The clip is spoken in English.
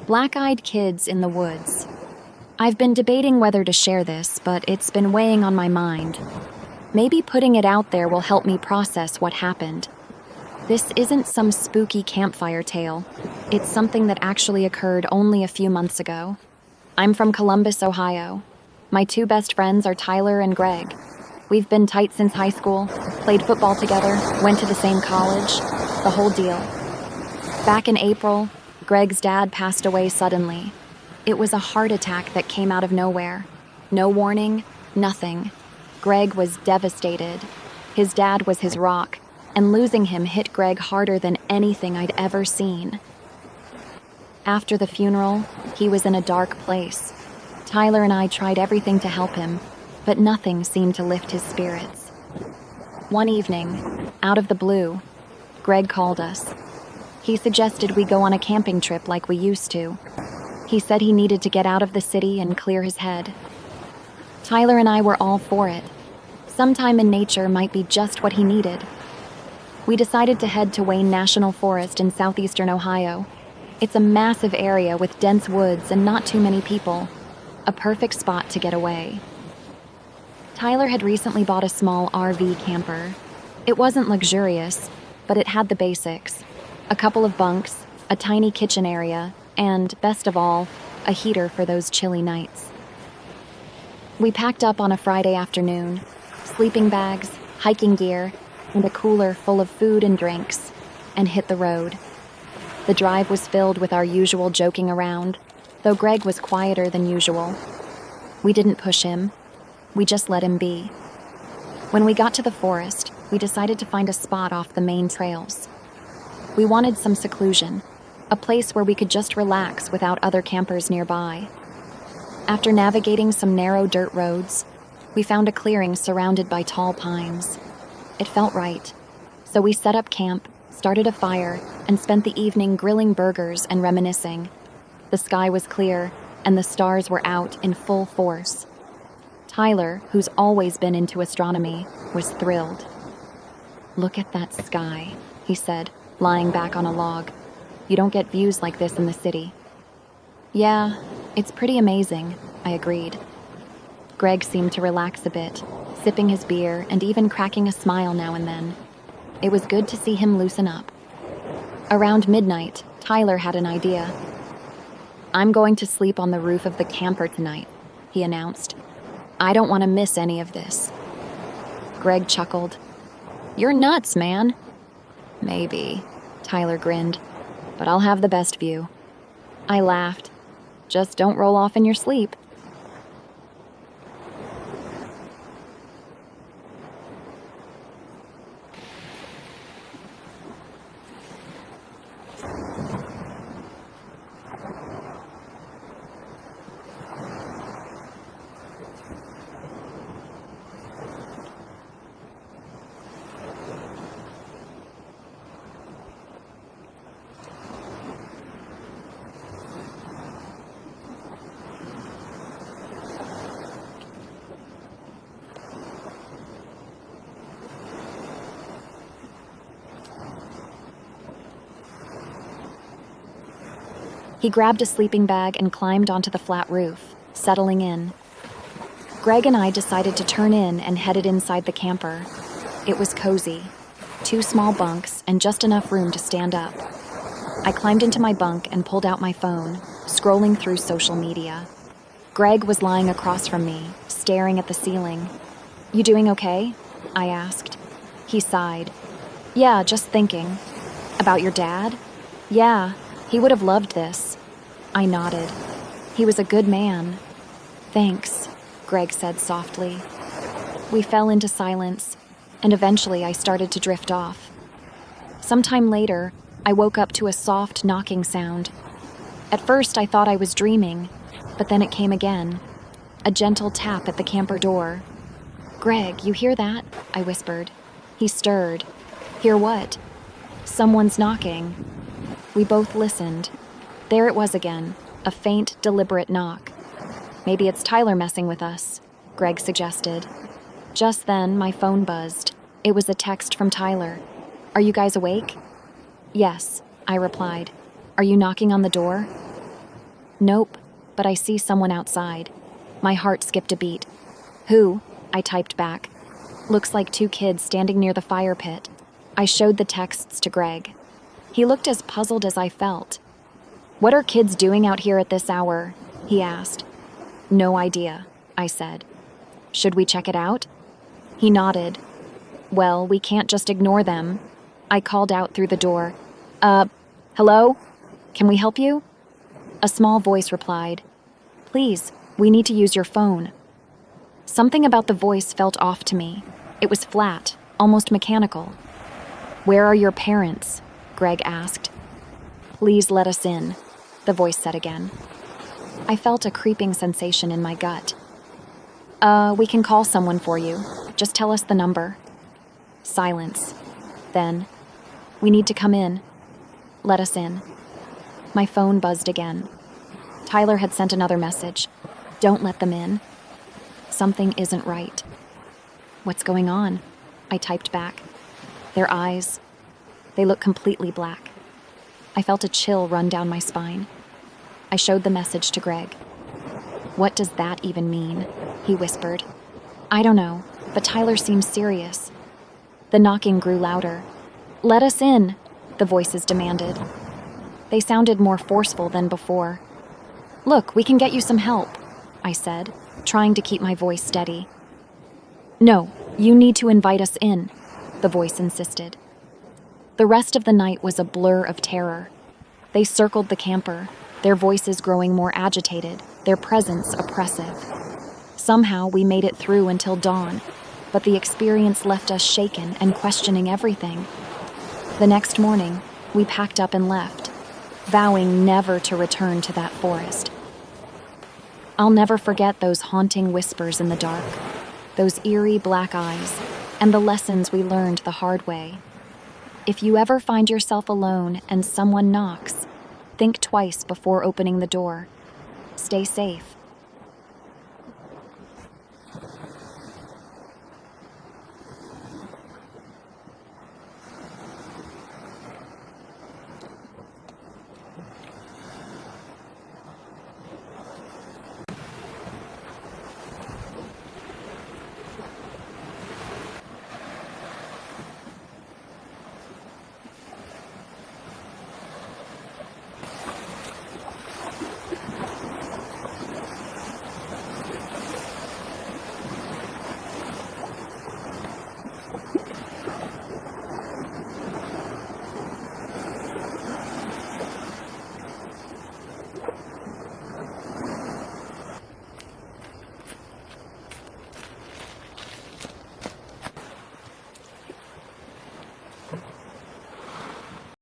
Black-eyed kids in the woods. I've been debating whether to share this, but it's been weighing on my mind. Maybe putting it out there will help me process what happened. This isn't some spooky campfire tale. It's something that actually occurred only a few months ago. I'm from Columbus, Ohio. My two best friends are Tyler and Greg. We've been tight since high school, played football together, went to the same college, the whole deal. Back in April, Greg's dad passed away suddenly. It was a heart attack that came out of nowhere. No warning, nothing. Greg was devastated. His dad was his rock, and losing him hit Greg harder than anything I'd ever seen. After the funeral, he was in a dark place. Tyler and I tried everything to help him, but nothing seemed to lift his spirits. One evening, out of the blue, Greg called us. He suggested we go on a camping trip like we used to. He said he needed to get out of the city and clear his head. Tyler and I were all for it. Some time in nature might be just what he needed. We decided to head to Wayne National Forest in southeastern Ohio. It's a massive area with dense woods and not too many people. A perfect spot to get away. Tyler had recently bought a small RV camper. It wasn't luxurious, but it had the basics. A couple of bunks, a tiny kitchen area, and, best of all, a heater for those chilly nights. We packed up on a Friday afternoon, sleeping bags, hiking gear, and a cooler full of food and drinks, and hit the road. The drive was filled with our usual joking around, though Greg was quieter than usual. We didn't push him. We just let him be. When we got to the forest, we decided to find a spot off the main trails. We wanted some seclusion, a place where we could just relax without other campers nearby. After navigating some narrow dirt roads, we found a clearing surrounded by tall pines. It felt right, so we set up camp, started a fire, and spent the evening grilling burgers and reminiscing. The sky was clear, and the stars were out in full force. Tyler, who's always been into astronomy, was thrilled. "Look at that sky," he said, lying back on a log. "You don't get views like this in the city." "Yeah, it's pretty amazing," I agreed. Greg seemed to relax a bit, sipping his beer and even cracking a smile now and then. It was good to see him loosen up. Around midnight, Tyler had an idea. "I'm going to sleep on the roof of the camper tonight," he announced. "I don't want to miss any of this." Greg chuckled. "You're nuts, man." "Maybe," Tyler grinned, "but I'll have the best view." I laughed. "Just don't roll off in your sleep." He grabbed a sleeping bag and climbed onto the flat roof, settling in. Greg and I decided to turn in and headed inside the camper. It was cozy. 2 small bunks and just enough room to stand up. I climbed into my bunk and pulled out my phone, scrolling through social media. Greg was lying across from me, staring at the ceiling. "You doing okay?" I asked. He sighed. "Yeah, just thinking." "About your dad?" "Yeah, he would have loved this." I nodded. "He was a good man." "Thanks," Greg said softly. We fell into silence, and eventually I started to drift off. Sometime later, I woke up to a soft knocking sound. At first, I thought I was dreaming, but then it came again. A gentle tap at the camper door. "Greg, you hear that?" I whispered. He stirred. "Hear what?" "Someone's knocking." We both listened. There it was again, a faint, deliberate knock. "Maybe it's Tyler messing with us," Greg suggested. Just then, my phone buzzed. It was a text from Tyler. "Are you guys awake?" "Yes," I replied. "Are you knocking on the door?" Nope, but I see someone outside. My heart skipped a beat. Who? I typed back. Looks like 2 kids standing near the fire pit. I showed the texts to Greg. He looked as puzzled as I felt. What are kids doing out here at this hour? He asked. No idea, I said. Should we check it out? He nodded. Well, we can't just ignore them. I called out through the door. Hello? Can we help you? A small voice replied. Please, we need to use your phone. Something about the voice felt off to me. It was flat, almost mechanical. Where are your parents? Greg asked. Please let us in, the voice said again. I felt a creeping sensation in my gut. We can call someone for you. Just tell us the number. Silence. Then, we need to come in. Let us in. My phone buzzed again. Tyler had sent another message. Don't let them in. Something isn't right. What's going on? I typed back. Their eyes, they look completely black. I felt a chill run down my spine. I showed the message to Greg. What does that even mean? He whispered. I don't know, but Tyler seems serious. The knocking grew louder. Let us in, the voices demanded. They sounded more forceful than before. Look, we can get you some help, I said, trying to keep my voice steady. No, you need to invite us in, the voice insisted. The rest of the night was a blur of terror. They circled the camper, their voices growing more agitated, their presence oppressive. Somehow we made it through until dawn, but the experience left us shaken and questioning everything. The next morning, we packed up and left, vowing never to return to that forest. I'll never forget those haunting whispers in the dark, those eerie black eyes, and the lessons we learned the hard way. If you ever find yourself alone and someone knocks, think twice before opening the door. Stay safe.